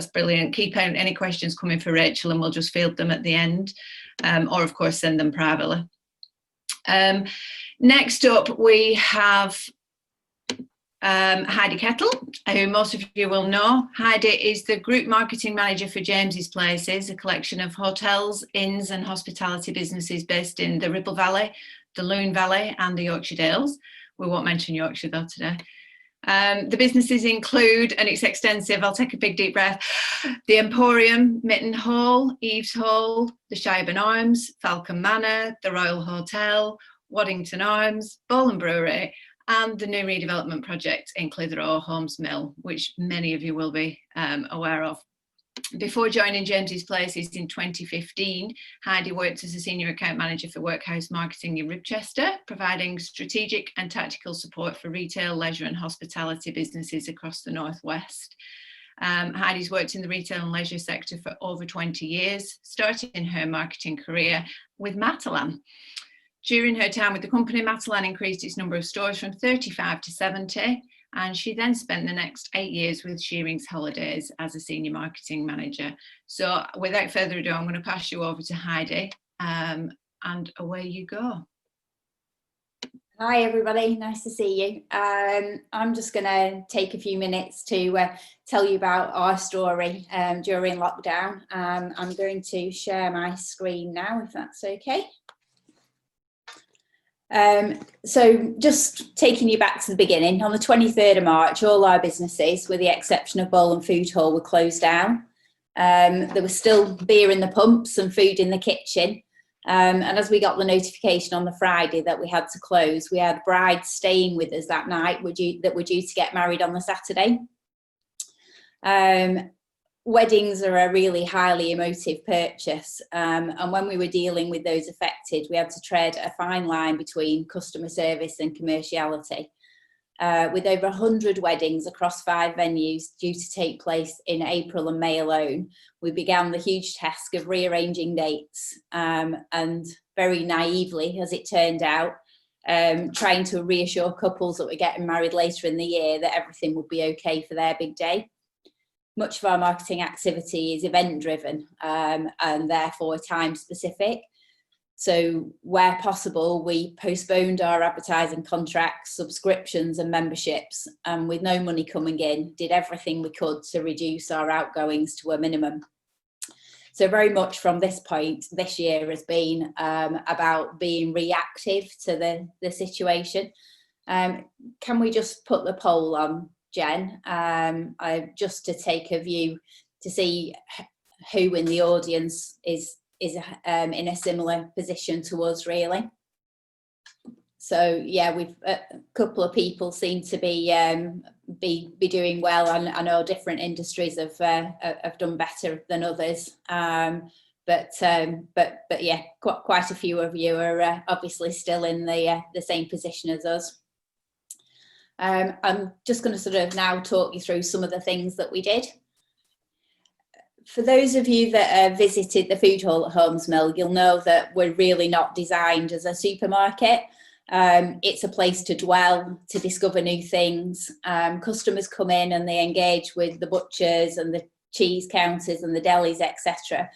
brilliant. Keep out any questions coming for Rachel and we'll just field them at the end, or of course send them privately. Next up we have Heidi Kettle, who most of you will know. Heidi is the Group Marketing Manager for James's Places, a collection of hotels, inns and hospitality businesses based in the Ribble Valley, the Lune Valley and the Yorkshire Dales. We won't mention Yorkshire though today. The businesses include, and it's extensive, I'll take a big deep breath, the Emporium, Mitten Hall, Eves Hall, the Shireburn Arms, Falcon Manor, the Royal Hotel, Waddington Arms, Bowl and Brewery, and the new redevelopment project in Clitheroe Holmes Mill, which many of you will be aware of. Before joining James's Places in 2015, Heidi worked as a senior account manager for Workhouse Marketing in Ribchester, providing strategic and tactical support for retail, leisure and hospitality businesses across the Northwest. Heidi's worked in the retail and leisure sector for over 20 years, starting her marketing career with Matalan. During her time with the company, Matalan increased its number of stores from 35 to 70, and she then spent the next 8 years with Shearing's Holidays as a senior marketing manager. So without further ado, I'm going to pass you over to Heidi, and away you go. Hi everybody, nice to see you. I'm just going to take a few minutes to tell you about our story during lockdown. I'm going to share my screen now, if that's okay. So just taking you back to the beginning, on the 23rd of March, all our businesses, with the exception of Bowl and Food Hall, were closed down. There was still beer in the pumps and food in the kitchen. And as we got the notification on the Friday that we had to close, we had brides staying with us that night that were due to get married on the Saturday. Weddings are a really highly emotive purchase, and when we were dealing with those affected, we had to tread a fine line between customer service and commerciality. With over 100 weddings across 5 venues due to take place in April and May alone, we began the huge task of rearranging dates, and very naively, as it turned out, trying to reassure couples that were getting married later in the year that everything would be okay for their big day. Much of our marketing activity is event driven, and therefore time specific. So where possible, we postponed our advertising contracts, subscriptions and memberships, and with no money coming in, did everything we could to reduce our outgoings to a minimum. So very much from this point, this year has been about being reactive to the situation. Can we just put the poll on, Jen, just to take a view to see who in the audience is in a similar position to us, really. So yeah, we've a couple of people seem to be doing well. I know different industries have done better than others, but yeah, quite a few of you are obviously still in the same position as us. I'm just going to sort of now talk you through some of the things that we did. For those of you that visited the food hall at Holmes Mill, you'll know that we're really not designed as a supermarket. It's a place to dwell, to discover new things. Customers come in and they engage with the butchers and the cheese counters and the delis, etc.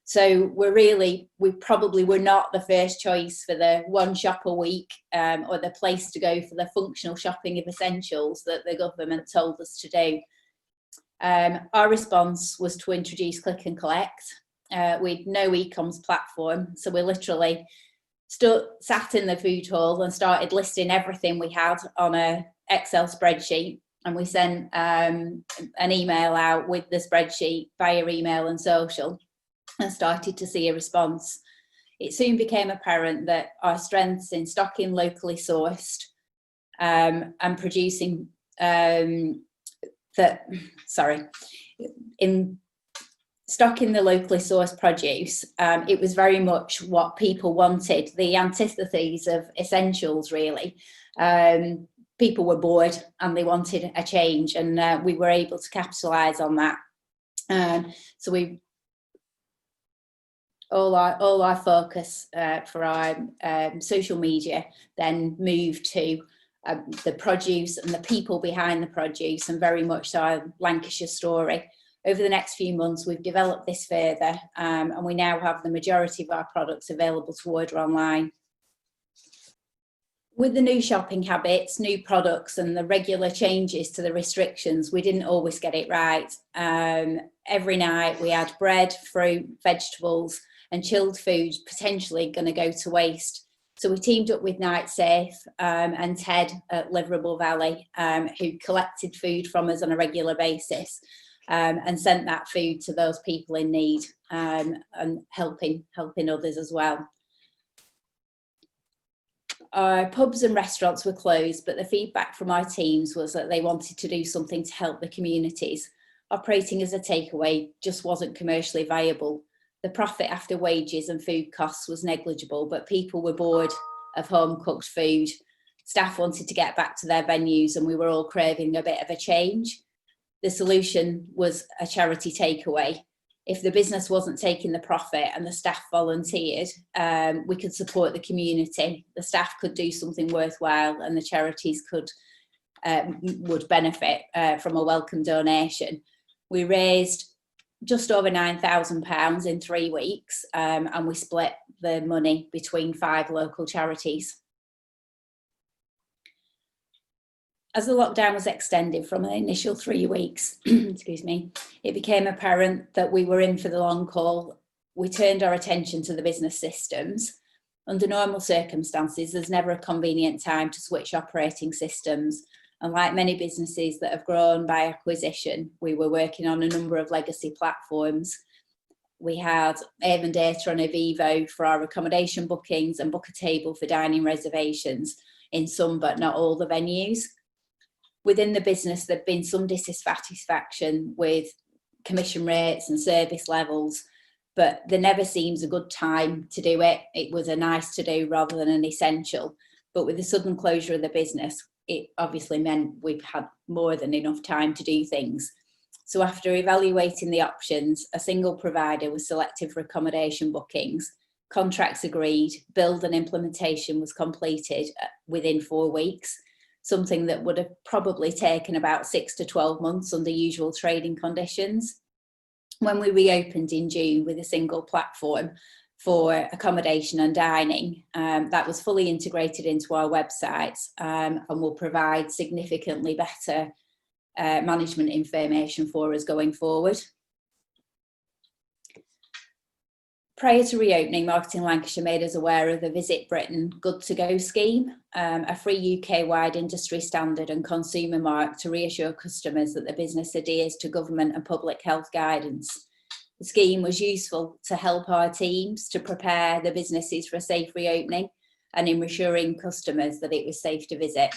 So we probably were not the first choice for the one shop a week, or the place to go for the functional shopping of essentials that the government told us to do. Our response was to introduce click and collect. We'd no e-coms platform, so we literally sat in the food hall and started listing everything we had on a Excel spreadsheet, and we sent an email out with the spreadsheet via email and social, and started to see a response. It soon became apparent that our strengths in stocking locally sourced and producing in stocking the locally sourced produce, it was very much what people wanted, the antitheses of essentials, really. People were bored and they wanted a change, and we were able to capitalise on that. So all our focus for our social media then moved to the produce and the people behind the produce, and very much our Lancashire story. Over the next few months, we've developed this further, and we now have the majority of our products available to order online. With the new shopping habits, new products and the regular changes to the restrictions, we didn't always get it right. Every night we had bread, fruit, vegetables and chilled food potentially going to go to waste. So we teamed up with Night Safe and Ted at Liverable Valley, who collected food from us on a regular basis, and sent that food to those people in need, and helping others as well. Our pubs and restaurants were closed, but the feedback from our teams was that they wanted to do something to help the communities. Operating as a takeaway just wasn't commercially viable. The profit after wages and food costs was negligible, but people were bored of home cooked food. Staff wanted to get back to their venues, and we were all craving a bit of a change. The solution was a charity takeaway. If the business wasn't taking the profit and the staff volunteered, we could support the community. The staff could do something worthwhile, and the charities would benefit from a welcome donation. We raised just over £9,000 in 3 weeks, and we split the money between 5 local charities. As the lockdown was extended from the initial 3 weeks, excuse me, it became apparent that we were in for the long haul. We turned our attention to the business systems. Under normal circumstances, there's never a convenient time to switch operating systems. And like many businesses that have grown by acquisition, we were working on a number of legacy platforms. We had Avon Data on Avivo for our accommodation bookings and Book a Table for dining reservations in some but not all the venues. Within the business, there'd been some dissatisfaction with commission rates and service levels, but there never seems a good time to do it. It was a nice to do rather than an essential. But with the sudden closure of the business, it obviously meant we've had more than enough time to do things. So after evaluating the options, a single provider was selected for accommodation bookings, contracts agreed, build and implementation was completed within 4 weeks. Something that would have probably taken about 6 to 12 months under usual trading conditions. When we reopened in June with a single platform for accommodation and dining, that was fully integrated into our websites and will provide significantly better management information for us going forward. Prior to reopening, Marketing Lancashire made us aware of the Visit Britain Good to Go scheme, a free UK-wide industry standard and consumer mark to reassure customers that the business adheres to government and public health guidance. The scheme was useful to help our teams to prepare the businesses for a safe reopening and in reassuring customers that it was safe to visit.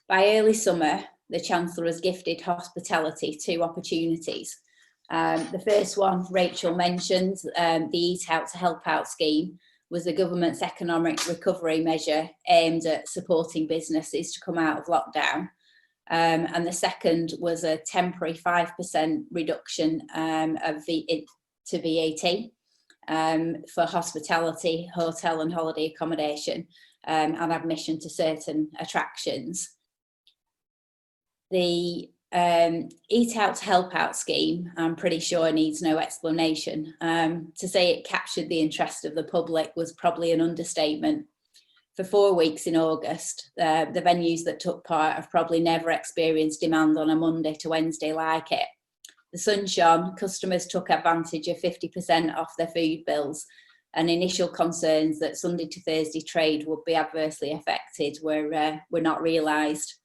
By early summer, the Chancellor has gifted hospitality 2 opportunities. The first one, Rachel mentioned, the Eat Out to Help Out scheme, was the government's economic recovery measure aimed at supporting businesses to come out of lockdown. And the second was a temporary 5% reduction to VAT for hospitality, hotel and holiday accommodation and admission to certain attractions. The Eat Out to Help Out scheme, I'm pretty sure needs no explanation. To say it captured the interest of the public was probably an understatement. For 4 weeks in August, the venues that took part have probably never experienced demand on a Monday to Wednesday like it. The sun shone, customers took advantage of 50% off their food bills, and initial concerns that Sunday to Thursday trade would be adversely affected were not realised.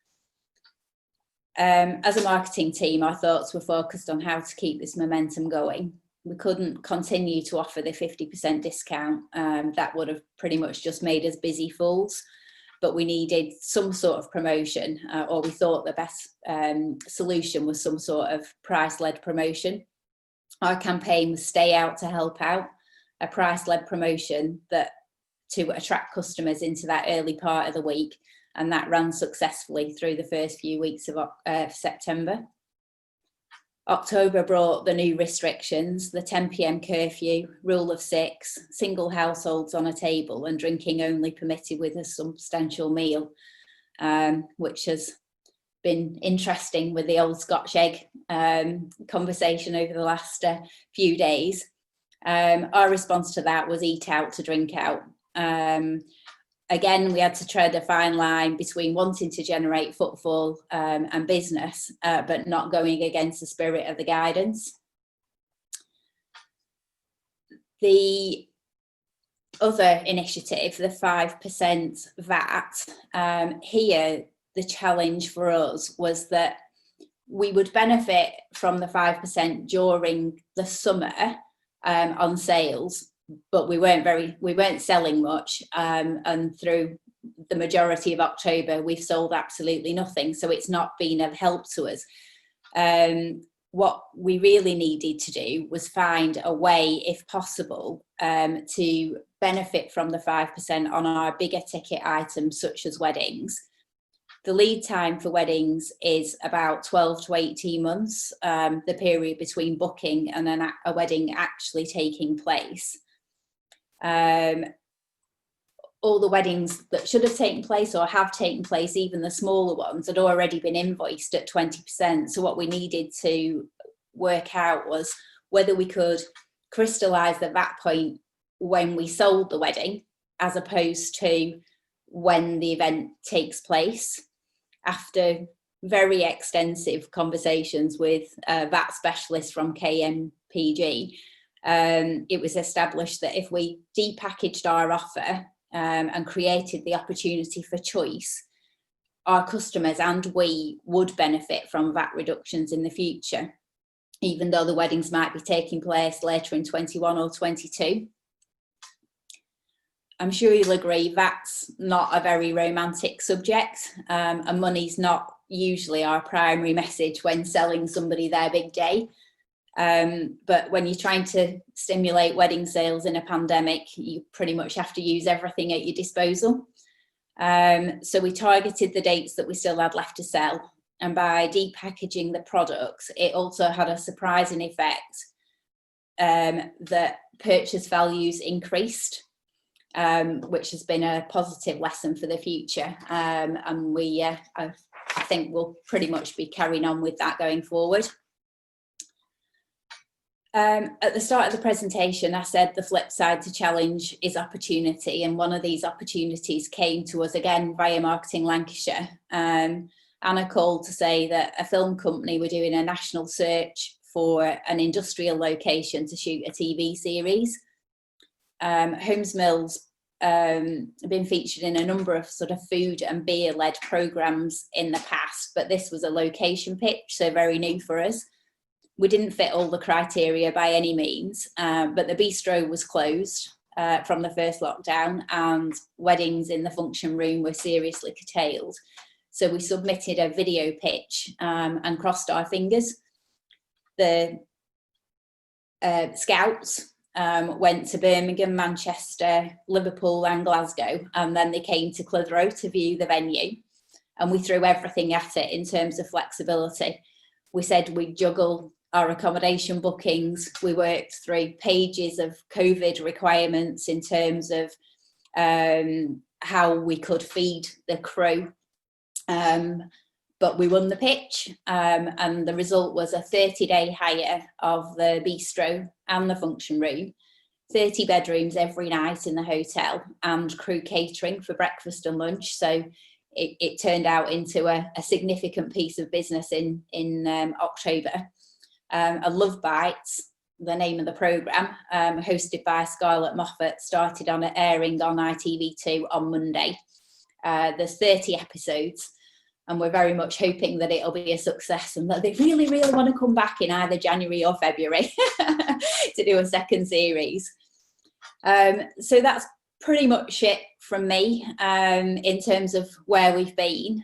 As a marketing team, our thoughts were focused on how to keep this momentum going. We couldn't continue to offer the 50% discount. That would have pretty much just made us busy fools, but we needed some sort of promotion, or we thought the best solution was some sort of price-led promotion. Our campaign was Stay Out to Help Out, a price-led promotion that to attract customers into that early part of the week, and that ran successfully through the first few weeks of September. October brought the new restrictions, the 10 p.m. curfew, rule of 6, single households on a table and drinking only permitted with a substantial meal, which has been interesting with the old Scotch egg conversation over the last few days. Our response to that was eat out to drink out. Again, we had to tread a fine line between wanting to generate footfall and business, but not going against the spirit of the guidance. The other initiative, the 5% VAT, here the challenge for us was that we would benefit from the 5% during the summer on sales, but we weren't selling much, and through the majority of October we've sold absolutely nothing, so it's not been of help to us. What we really needed to do was find a way, if possible, to benefit from the 5% on our bigger ticket items such as weddings. The lead time for weddings is about 12 to 18 months, the period between booking and then a wedding actually taking place. All the weddings that should have taken place or have taken place, even the smaller ones, had already been invoiced at 20%. So what we needed to work out was whether we could crystallise the VAT point when we sold the wedding, as opposed to when the event takes place. After very extensive conversations with VAT specialists from KMPG, it was established that if we depackaged our offer and created the opportunity for choice, our customers and we would benefit from VAT reductions in the future, even though the weddings might be taking place later in 21 or 22. I'm sure you'll agree VAT's not a very romantic subject, and money's not usually our primary message when selling somebody their big day. But when you're trying to stimulate wedding sales in a pandemic, you pretty much have to use everything at your disposal. So we targeted the dates that we still had left to sell. And by depackaging the products, it also had a surprising effect that purchase values increased, which has been a positive lesson for the future. And I think we'll pretty much be carrying on with that going forward. At the start of the presentation, I said the flip side to challenge is opportunity, and one of these opportunities came to us again via Marketing Lancashire. Anna called to say that a film company were doing a national search for an industrial location to shoot a TV series. Holmes Mills have been featured in a number of sort of food and beer-led programmes in the past, but this was a location pitch, so very new for us. We didn't fit all the criteria by any means, but the bistro was closed from the first lockdown, and weddings in the function room were seriously curtailed. So we submitted a video pitch and crossed our fingers. The scouts went to Birmingham, Manchester, Liverpool and Glasgow, and then they came to Clitheroe to view the venue, and we threw everything at it in terms of flexibility. We said we'd juggle our accommodation bookings. We worked through pages of COVID requirements in terms of how we could feed the crew. But we won the pitch, and the result was a 30-day hire of the bistro and the function room, 30 bedrooms every night in the hotel, and crew catering for breakfast and lunch. So it turned out into a significant piece of business in October. A Love Bites, the name of the programme, hosted by Scarlett Moffat, started on airing on ITV2 on Monday. There's 30 episodes, and we're very much hoping that it'll be a success and that they really, really want to come back in either January or February to do a second series. So that's pretty much it from me in terms of where we've been.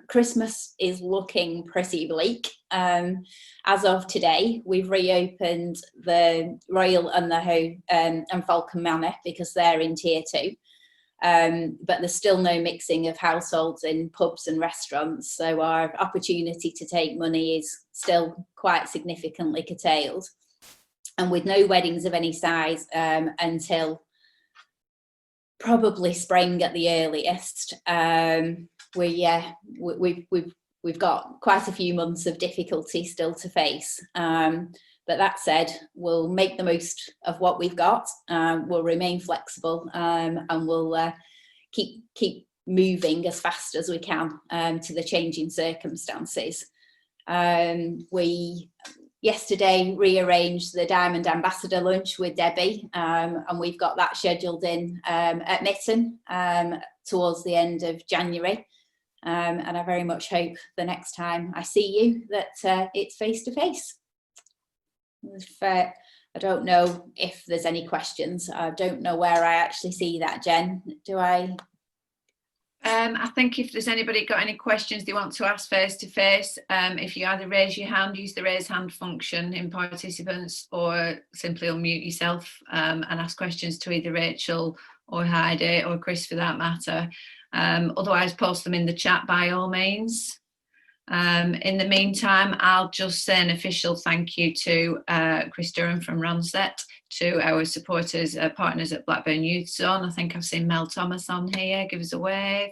Christmas is looking pretty bleak. As of today, we've reopened the Royal and the and Falcon Manor because they're in tier 2. But there's still no mixing of households in pubs and restaurants, so our opportunity to take money is still quite significantly curtailed. And with no weddings of any size until probably spring at the earliest, we've got quite a few months of difficulty still to face. But that said, we'll make the most of what we've got. We'll remain flexible, and we'll keep moving as fast as we can to the changing circumstances. We yesterday rearranged the Diamond Ambassador lunch with Debbie, and we've got that scheduled in at Mytton towards the end of January. And I very much hope the next time I see you that it's face to face. I don't know if there's any questions. I don't know where I actually see that, Jen. Do I? I think if there's anybody got any questions they want to ask face to face, if you either raise your hand, use the raise hand function in participants, or simply unmute yourself and ask questions to either Rachel or Heidi or Chris for that matter. Otherwise, post them in the chat by all means. In the meantime, I'll just say an official thank you to Chris Durham from Ronset, to our supporters, partners at Blackburn Youth Zone. I think I've seen Mel Thomas on here, give us a wave.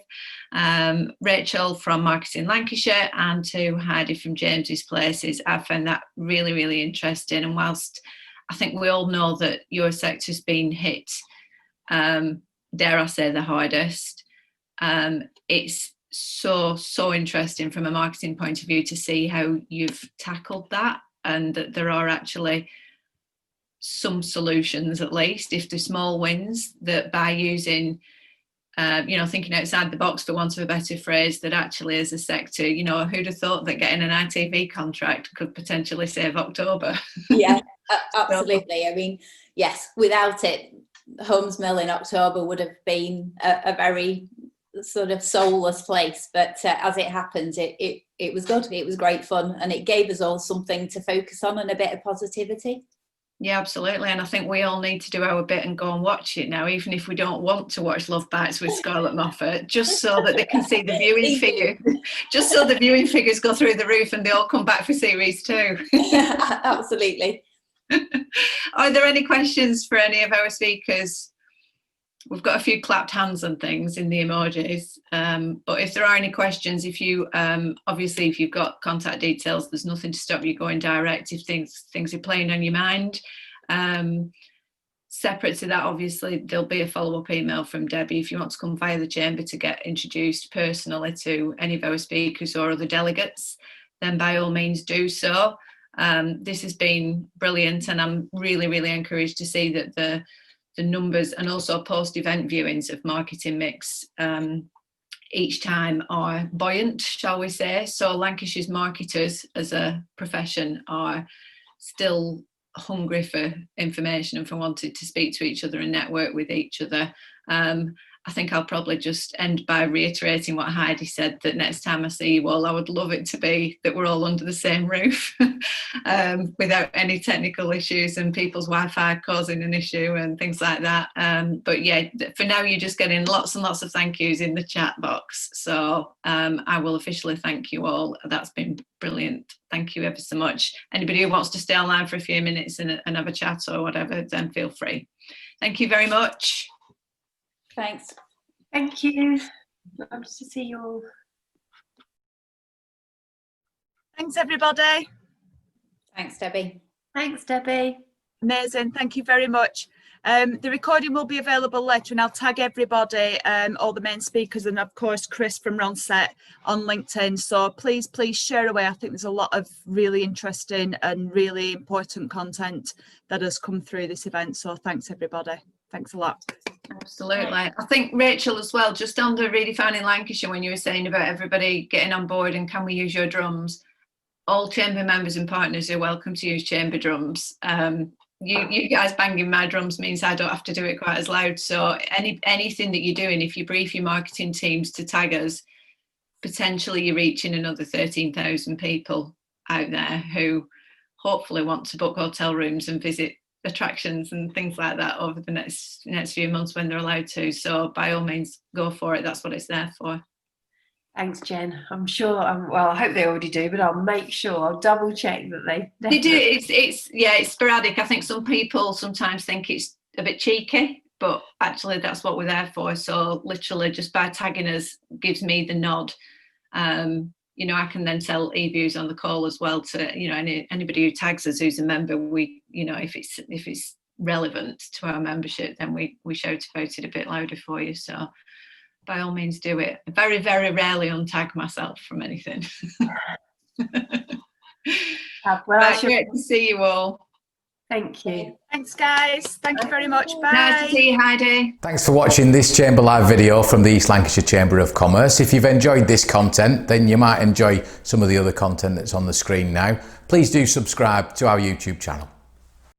Rachel from Marketing Lancashire, and to Heidi from James's Places. I found that really, really interesting. And whilst I think we all know that your sector's been hit, dare I say, the hardest, it's so interesting from a marketing point of view to see how you've tackled that, and that there are actually some solutions, at least if they're small wins, that by using thinking outside the box, for want of a better phrase, that actually as a sector, who'd have thought that getting an ITV contract could potentially save October? Yeah, absolutely. I mean, yes, without it, Holmes Mill in October would have been a very sort of soulless place, but as it happens, it was good. It was great fun, and it gave us all something to focus on and a bit of positivity. Yeah, absolutely. And I think we all need to do our bit and go and watch it now, even if we don't want to watch Love Bites with Scarlett Moffat, just so that they can see the viewing figure, just so the viewing figures go through the roof and they all come back for series 2. Absolutely. Are there any questions for any of our speakers? We've got a few clapped hands and things in the emojis, but if there are any questions, if you obviously if you've got contact details, there's nothing to stop you going direct if things are playing on your mind. Separate to that, obviously there'll be a follow-up email from Debbie if you want to come via the chamber to get introduced personally to any of our speakers or other delegates, then by all means do so. This has been brilliant, and I'm really encouraged to see that the numbers and also post-event viewings of Marketing Mix each time are buoyant, shall we say. So Lancashire's marketers as a profession are still hungry for information and for wanting to speak to each other and network with each other. I think I'll probably just end by reiterating what Heidi said, that next time I see you all, I would love it to be that we're all under the same roof without any technical issues and people's Wi-Fi causing an issue and things like that. But yeah, for now, you're just getting lots and lots of thank yous in the chat box. So I will officially thank you all. That's been brilliant. Thank you ever so much. Anybody who wants to stay online for a few minutes and have a chat or whatever, then feel free. Thank you very much. Thanks. Thank you. Nice to see you all. Thanks, everybody. Thanks, Debbie. Thanks, Debbie. Amazing. Thank you very much. The recording will be available later, and I'll tag everybody, all the main speakers, and of course Chris from Ronset on LinkedIn. So please share away. I think there's a lot of really interesting and really important content that has come through this event. So thanks, everybody. Thanks a lot. Absolutely. I think, Rachel, as well, just on the Redefining Lancashire, when you were saying about everybody getting on board and can we use your drums, all chamber members and partners are welcome to use chamber drums. You guys banging my drums means I don't have to do it quite as loud. So anything that you're doing, if you brief your marketing teams to tag us, potentially you're reaching another 13,000 people out there who hopefully want to book hotel rooms and visit attractions and things like that over the next few months when they're allowed to. So by all means, go for it. That's what it's there for. Thanks, Jen. I'm sure, well, I hope they already do, but I'll make sure, I'll double check that they do. It's sporadic. I think some people sometimes think it's a bit cheeky, but actually that's what we're there for. So literally just by tagging us gives me the nod. I can then tell eViews on the call as well to, anybody who tags us who's a member, we, if it's relevant to our membership, then we shout about it a bit louder for you. So by all means do it. I very, very rarely untag myself from anything. Well, great to see you all. Thank you. Thanks, guys. Thank you very much. Bye. Nice to see you, Heidi. Thanks for watching this Chamber Live video from the East Lancashire Chamber of Commerce. If you've enjoyed this content, then you might enjoy some of the other content that's on the screen now. Please do subscribe to our YouTube channel.